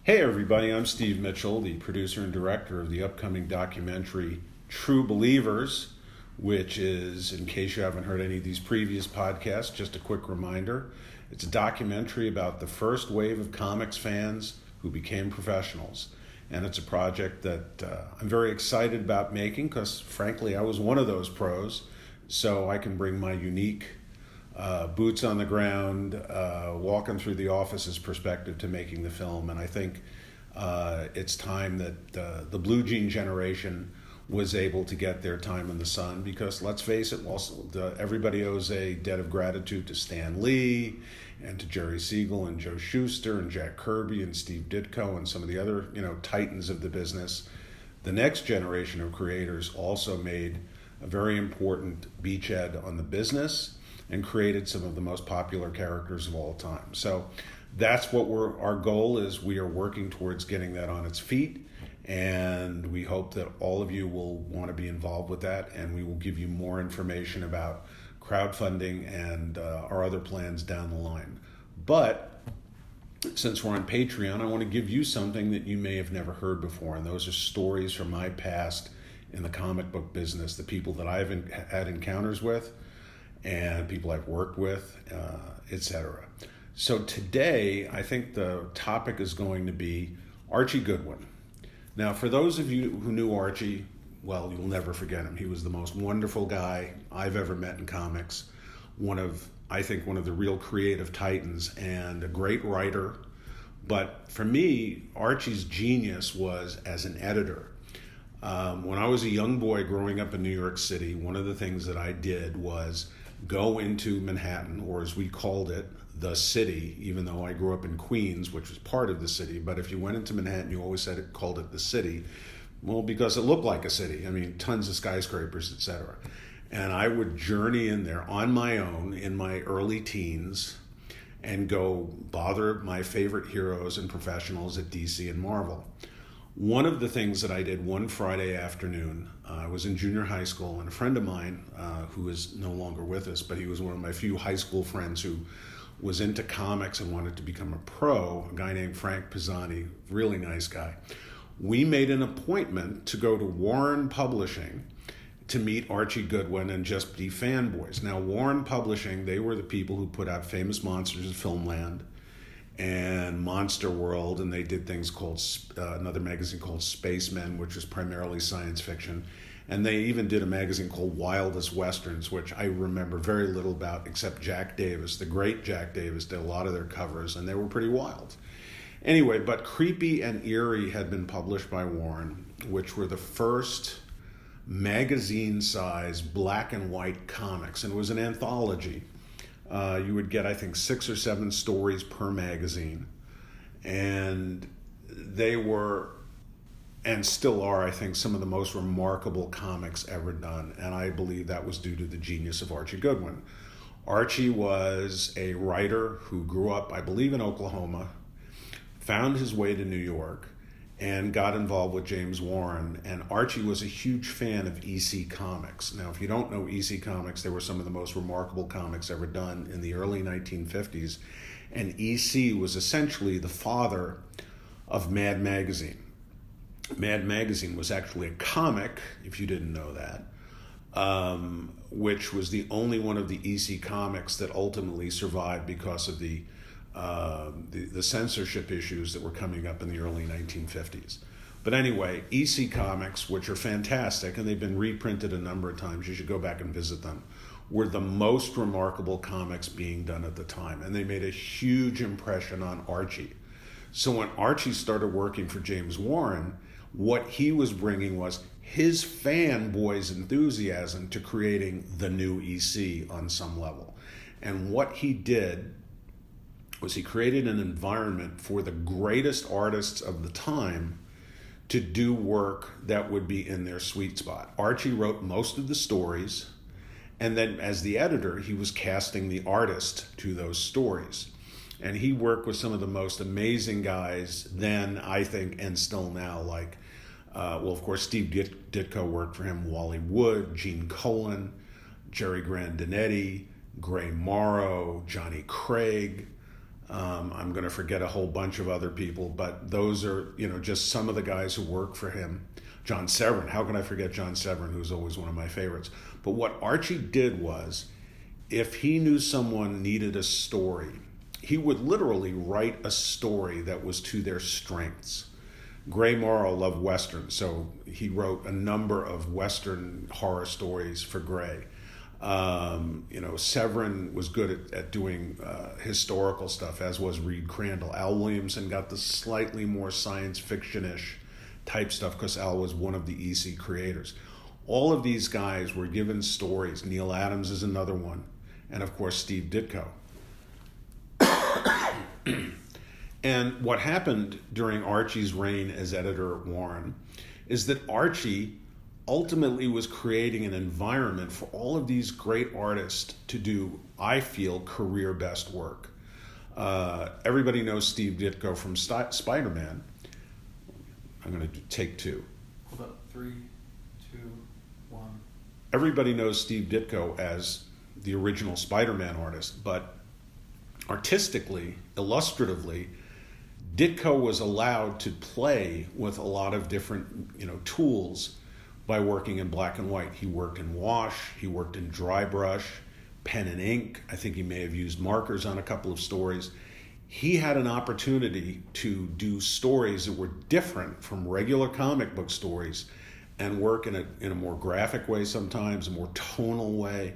Hey everybody, I'm Steve Mitchell, the producer and director of the upcoming documentary True Believers, which is, in case you haven't heard any of these previous podcasts, just a quick reminder. It's a documentary about the first wave of comics fans who became professionals. And it's a project that I'm very excited about making because, frankly, I was one of those pros, so I can bring my unique boots on the ground, walking through the office's perspective to making the film. And I think it's time that the blue jean generation was able to get their time in the sun because, let's face it, everybody owes a debt of gratitude to Stan Lee and to Jerry Siegel and Joe Shuster and Jack Kirby and Steve Ditko and some of the other, titans of the business. The next generation of creators also made a very important beachhead on the business and created some of the most popular characters of all time. So that's what our goal is. We are working towards getting that on its feet, and we hope that all of you will want to be involved with that, and we will give you more information about crowdfunding and our other plans down the line. But since we're on Patreon, I want to give you something that you may have never heard before, and those are stories from my past in the comic book business, the people that I've had encounters with, and people I've worked with, etc. So today, I think the topic is going to be Archie Goodwin. Now, for those of you who knew Archie, well, you'll never forget him. He was the most wonderful guy I've ever met in comics. I think one of the real creative titans and a great writer. But for me, Archie's genius was as an editor. When I was a young boy growing up in New York City, one of the things that I did was go into Manhattan, or as we called it, the city, even though I grew up in Queens, which was part of the city. But if you went into Manhattan, you always called it the city. Well, because it looked like a city. I mean, tons of skyscrapers, etc. And I would journey in there on my own in my early teens and go bother my favorite heroes and professionals at DC and Marvel. One of the things that I did one Friday afternoon, I was in junior high school, and a friend of mine, who is no longer with us, but he was one of my few high school friends who was into comics and wanted to become a pro, a guy named Frank Pisani, really nice guy. We made an appointment to go to Warren Publishing to meet Archie Goodwin and just be fanboys. Now, Warren Publishing, they were the people who put out Famous Monsters of Filmland and Monster World, and they did things called another magazine called Spacemen, which was primarily science fiction, and they even did a magazine called Wildest Westerns, which I remember very little about except Jack Davis, the great Jack Davis, did a lot of their covers, and they were pretty wild. Anyway, but Creepy and Eerie had been published by Warren, which were the first magazine-sized black and white comics, and it was an anthology. You would get, I think, 6 or 7 stories per magazine. And they were, and still are, I think, some of the most remarkable comics ever done. And I believe that was due to the genius of Archie Goodwin. Archie was a writer who grew up, I believe, in Oklahoma, found his way to New York, and got involved with James Warren. And Archie was a huge fan of EC Comics. Now, if you don't know EC Comics, they were some of the most remarkable comics ever done in the early 1950s. And EC was essentially the father of Mad Magazine. Mad Magazine was actually a comic, if you didn't know that, which was the only one of the EC Comics that ultimately survived because of the censorship issues that were coming up in the early 1950s. But anyway, EC Comics, which are fantastic, and they've been reprinted a number of times, you should go back and visit them, were the most remarkable comics being done at the time. And they made a huge impression on Archie. So when Archie started working for James Warren, what he was bringing was his fanboys' enthusiasm to creating the new EC on some level. And what he did was he created an environment for the greatest artists of the time to do work that would be in their sweet spot. Archie wrote most of the stories, and then as the editor, he was casting the artist to those stories. And he worked with some of the most amazing guys then, I think, and still now, like, of course, Steve Ditko worked for him, Wally Wood, Gene Colan, Jerry Grandinetti, Gray Morrow, Johnny Craig, I'm going to forget a whole bunch of other people, but those are, just some of the guys who work for him. John Severin, how can I forget John Severin, who's always one of my favorites? But what Archie did was, if he knew someone needed a story, he would literally write a story that was to their strengths. Gray Morrow loved Western, so he wrote a number of Western horror stories for Gray. Severin was good at doing historical stuff, as was Reed Crandall. Al Williamson got the slightly more science fiction-ish type stuff because Al was one of the EC creators. All of these guys were given stories. Neil Adams is another one. And of course, Steve Ditko. And what happened during Archie's reign as editor at Warren is that Archie ultimately was creating an environment for all of these great artists to do, I feel, career best work. Everybody knows Steve Ditko from Spider-Man. I'm going to take two. Hold up. 3, 2, 1. Everybody knows Steve Ditko as the original Spider-Man artist, but artistically, illustratively, Ditko was allowed to play with a lot of different, tools by working in black and white. He worked in wash, he worked in dry brush, pen and ink. I think he may have used markers on a couple of stories. He had an opportunity to do stories that were different from regular comic book stories and work in a more graphic way sometimes, a more tonal way.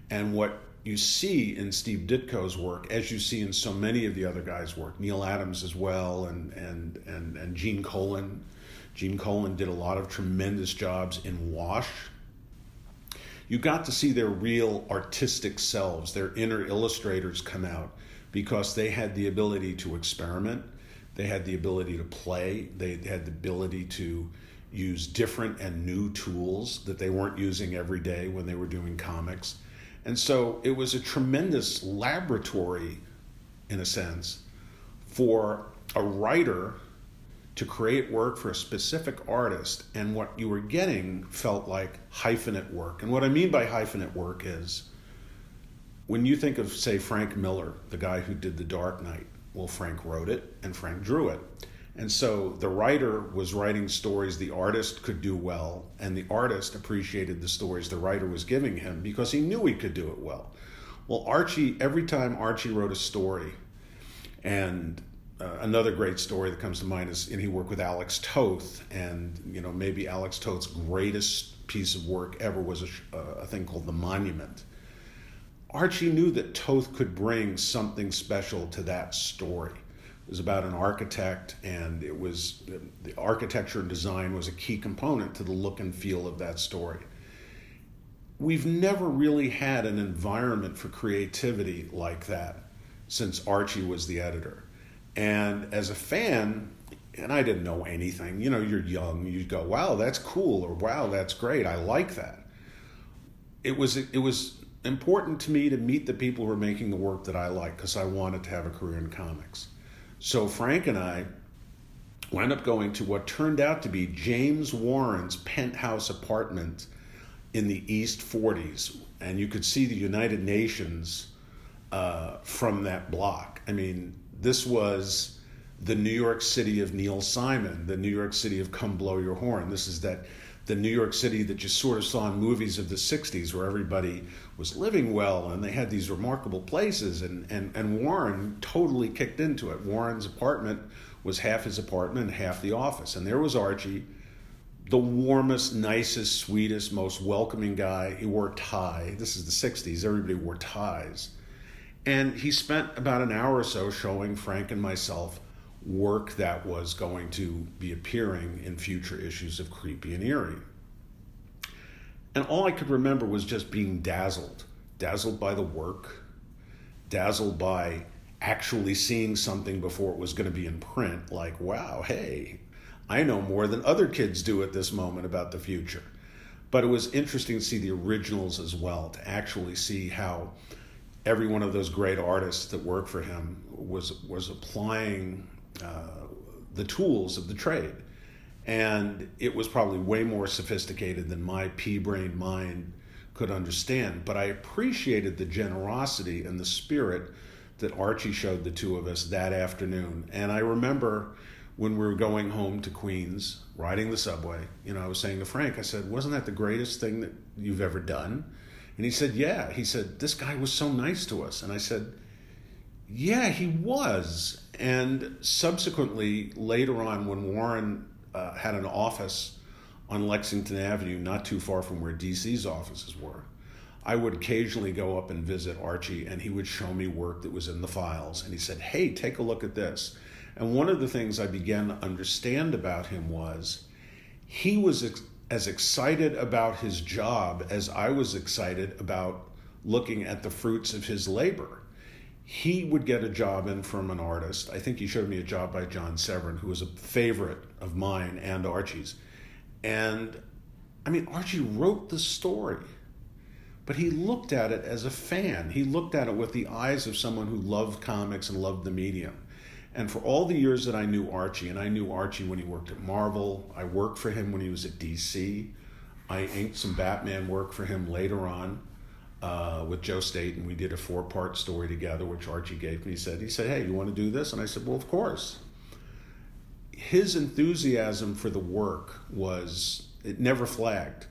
And what you see in Steve Ditko's work, as you see in so many of the other guys' work, Neil Adams as well, and Gene Colan. Gene Colan did a lot of tremendous jobs in wash. You got to see their real artistic selves, their inner illustrators come out because they had the ability to experiment, they had the ability to play, they had the ability to use different and new tools that they weren't using every day when they were doing comics. And so it was a tremendous laboratory, in a sense, for a writer to create work for a specific artist, and what you were getting felt like hyphenate work. And what I mean by hyphenate work is, when you think of, say, Frank Miller, the guy who did The Dark Knight, well, Frank wrote it and Frank drew it. And so the writer was writing stories the artist could do well, and the artist appreciated the stories the writer was giving him because he knew he could do it well. Well, Archie, every time Archie wrote a story, and another great story that comes to mind is, and he worked with Alex Toth, and maybe Alex Toth's greatest piece of work ever was a thing called The Monument. Archie knew that Toth could bring something special to that story. It was about an architect, and it was the architecture and design was a key component to the look and feel of that story. We've never really had an environment for creativity like that since Archie was the editor. And as a fan, and I didn't know anything, you're young, you go, wow, that's cool, or wow, that's great, I like that. It was important to me to meet the people who were making the work that I like, because I wanted to have a career in comics. So Frank and I wound up going to what turned out to be James Warren's penthouse apartment in the East 40s. And you could see the United Nations from that block. I mean, this was the New York City of Neil Simon, the New York City of Come Blow Your Horn. This is the New York City that you sort of saw in movies of the 60s, where everybody was living well and they had these remarkable places, and Warren totally kicked into it. Warren's apartment was half his apartment and half the office. And there was Archie, the warmest, nicest, sweetest, most welcoming guy. He wore a tie. This is the 60s. Everybody wore ties. And he spent about an hour or so showing Frank and myself work that was going to be appearing in future issues of Creepy and Eerie. And all I could remember was just being dazzled by the work, dazzled by actually seeing something before it was going to be in print, like, wow, hey, I know more than other kids do at this moment about the future. But it was interesting to see the originals as well, to actually see how every one of those great artists that worked for him was applying the tools of the trade. And it was probably way more sophisticated than my pea-brained mind could understand. But I appreciated the generosity and the spirit that Archie showed the two of us that afternoon. And I remember when we were going home to Queens, riding the subway, I was saying to Frank, I said, wasn't that the greatest thing that you've ever done? And he said, yeah. He said, this guy was so nice to us. And I said, yeah, he was. And subsequently, later on, when Warren had an office on Lexington Avenue, not too far from where DC's offices were, I would occasionally go up and visit Archie, and he would show me work that was in the files. And he said, hey, take a look at this. And one of the things I began to understand about him was he was as excited about his job as I was excited about looking at the fruits of his labor. He would get a job in from an artist. I think he showed me a job by John Severin, who was a favorite of mine and Archie's. And Archie wrote the story, but he looked at it as a fan. He looked at it with the eyes of someone who loved comics and loved the medium. And for all the years that I knew Archie, and I knew Archie when he worked at Marvel, I worked for him when he was at DC, I inked some Batman work for him later on with Joe Staten. We did a 4-part story together, which Archie gave me. He said, hey, you want to do this? And I said, well, of course. His enthusiasm for the work it never flagged.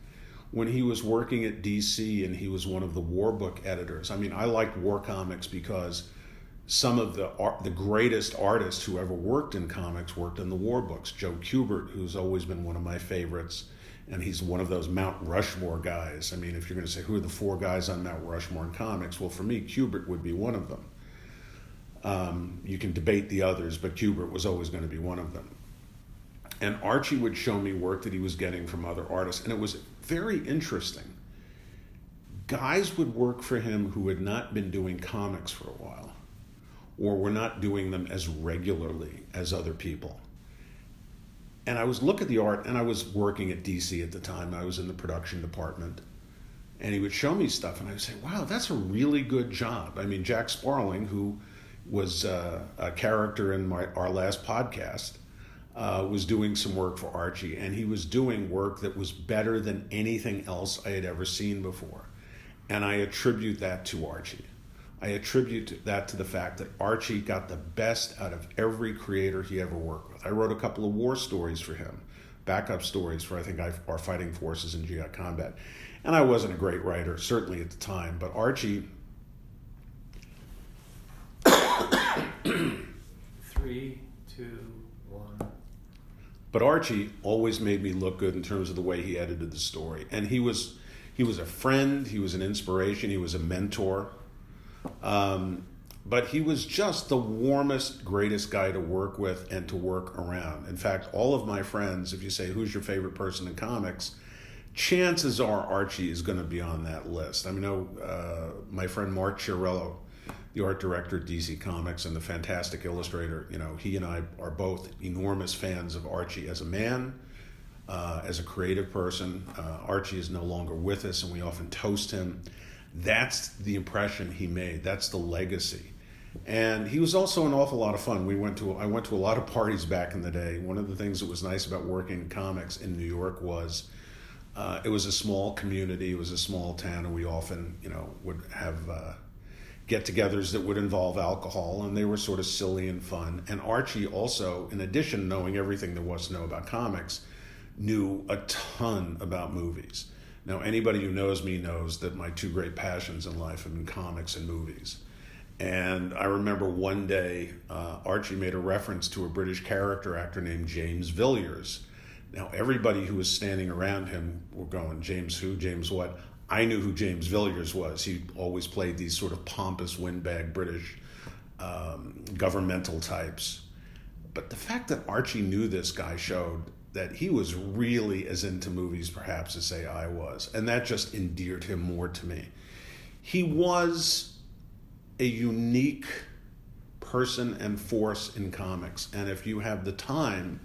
When he was working at DC and he was one of the war book editors, I liked war comics because some of the greatest artists who ever worked in comics worked in the war books. Joe Kubert, who's always been one of my favorites, and he's one of those Mount Rushmore guys. If you're going to say, who are the 4 guys on Mount Rushmore in comics? Well, for me, Kubert would be one of them. You can debate the others, but Kubert was always going to be one of them. And Archie would show me work that he was getting from other artists, and it was very interesting. Guys would work for him who had not been doing comics for a while, or were not doing them as regularly as other people. And I was looking at the art, and I was working at DC at the time. I was in the production department. And he would show me stuff, and I would say, wow, that's a really good job. Jack Sparling, who was a character in our last podcast, was doing some work for Archie, and he was doing work that was better than anything else I had ever seen before. And I attribute that to Archie. I attribute that to the fact that Archie got the best out of every creator he ever worked with. I wrote a couple of war stories for him, backup stories for, I think, our fighting forces in GI combat. And I wasn't a great writer, certainly at the time, but Archie... 3, 2, 1. But Archie always made me look good in terms of the way he edited the story. And he was a friend, he was an inspiration, he was a mentor. But he was just the warmest, greatest guy to work with and to work around. In fact, all of my friends, if you say, who's your favorite person in comics, chances are Archie is going to be on that list. My friend Mark Chiarello, the art director at DC Comics and the fantastic illustrator, he and I are both enormous fans of Archie as a man, as a creative person. Archie is no longer with us, and we often toast him. That's the impression he made. That's the legacy. And he was also an awful lot of fun. I went to a lot of parties back in the day. One of the things that was nice about working in comics in New York was it was a small community, it was a small town, and we often, would have get-togethers that would involve alcohol, and they were sort of silly and fun. And Archie also, in addition to knowing everything there was to know about comics, knew a ton about movies. Now, anybody who knows me knows that my 2 great passions in life have been comics and movies. And I remember one day, Archie made a reference to a British character actor named James Villiers. Now, everybody who was standing around him were going, James who, James what? I knew who James Villiers was. He always played these sort of pompous, windbag British governmental types. But the fact that Archie knew this guy showed that he was really as into movies, perhaps, as, say, I was. And that just endeared him more to me. He was a unique person and force in comics. And if you have the time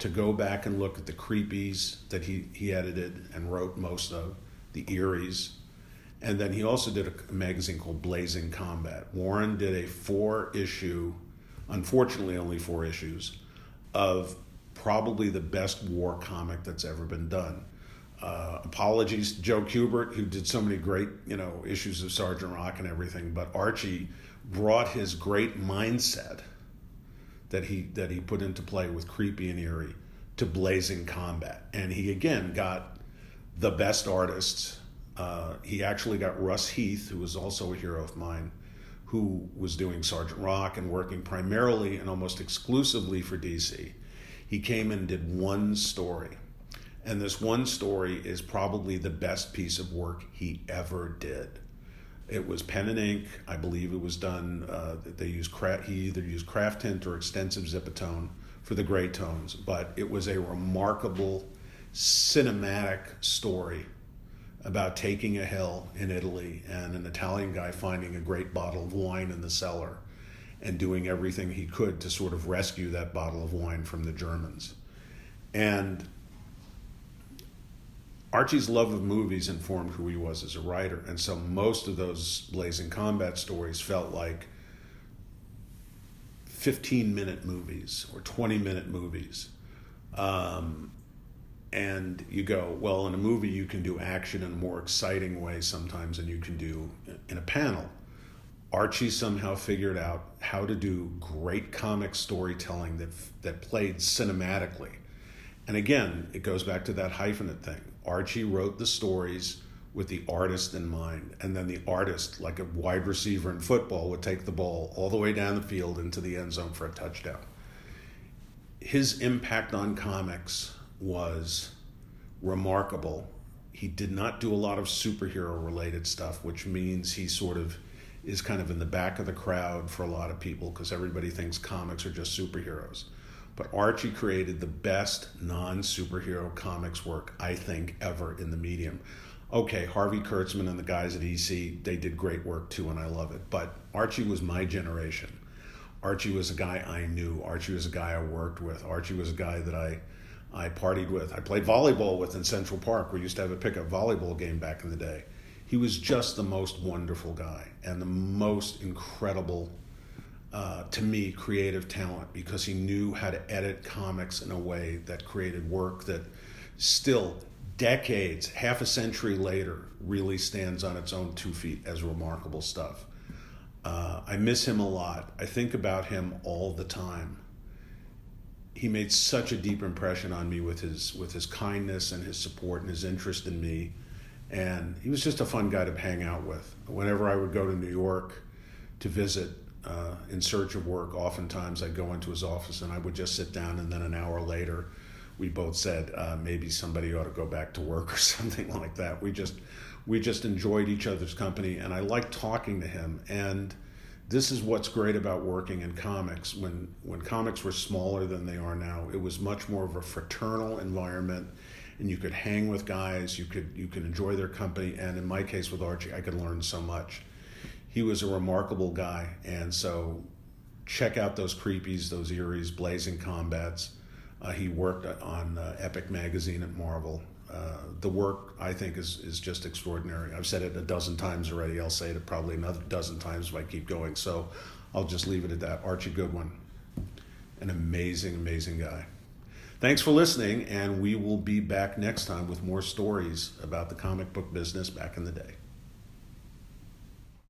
to go back and look at the creepies that he edited and wrote most of, the Eries, and then he also did a magazine called Blazing Combat. Warren did a 4-issue, unfortunately only 4 issues, of probably the best war comic that's ever been done. Apologies to Joe Kubert, who did so many great, issues of Sergeant Rock and everything, but Archie brought his great mindset that he put into play with Creepy and Eerie to Blazing Combat. And he again got the best artists. He actually got Russ Heath, who was also a hero of mine, who was doing Sergeant Rock and working primarily and almost exclusively for DC. He came and did one story. And this one story is probably the best piece of work he ever did. It was pen and ink. I believe it was done, he either used craft tint or extensive zipatone for the gray tones. But it was a remarkable cinematic story about taking a hill in Italy and an Italian guy finding a great bottle of wine in the cellar and doing everything he could to sort of rescue that bottle of wine from the Germans. And Archie's love of movies informed who he was as a writer. And so most of those Blazing Combat stories felt like 15-minute movies or 20-minute movies. And you go, well, in a movie you can do action in a more exciting way sometimes than you can do in a panel. Archie somehow figured out how to do great comic storytelling that played cinematically. And again, it goes back to that hyphenate thing. Archie wrote the stories with the artist in mind, and then the artist, like a wide receiver in football, would take the ball all the way down the field into the end zone for a touchdown. His impact on comics was remarkable. He did not do a lot of superhero-related stuff, which means he sort of is kind of in the back of the crowd for a lot of people because everybody thinks comics are just superheroes. But Archie created the best non-superhero comics work, I think, ever in the medium. Okay, Harvey Kurtzman and the guys at EC, they did great work too, and I love it. But Archie was my generation. Archie was a guy I knew. Archie was a guy I worked with. Archie was a guy that I partied with. I played volleyball with in Central Park. We used to have a pickup volleyball game back in the day. He was just the most wonderful guy and the most incredible to me, creative talent, because he knew how to edit comics in a way that created work that still, decades, half a century later, really stands on its own 2 feet as remarkable stuff. I miss him a lot. I think about him all the time. He made such a deep impression on me with his kindness and his support and his interest in me. And he was just a fun guy to hang out with. Whenever I would go to New York to visit, in search of work, oftentimes I'd go into his office and I would just sit down, and then an hour later we both said maybe somebody ought to go back to work or something like that. We just enjoyed each other's company, and I liked talking to him. And this is what's great about working in comics. When comics were smaller than they are now, it was much more of a fraternal environment, and you could hang with guys, you could enjoy their company, and in my case with Archie, I could learn so much. He was a remarkable guy, and so check out those Creepies, those Eries, Blazing Combats. He worked on Epic Magazine at Marvel. The work, I think, is just extraordinary. I've said it a dozen times already. I'll say it probably another dozen times if I keep going, so I'll just leave it at that. Archie Goodwin, an amazing, amazing guy. Thanks for listening, and we will be back next time with more stories about the comic book business back in the day.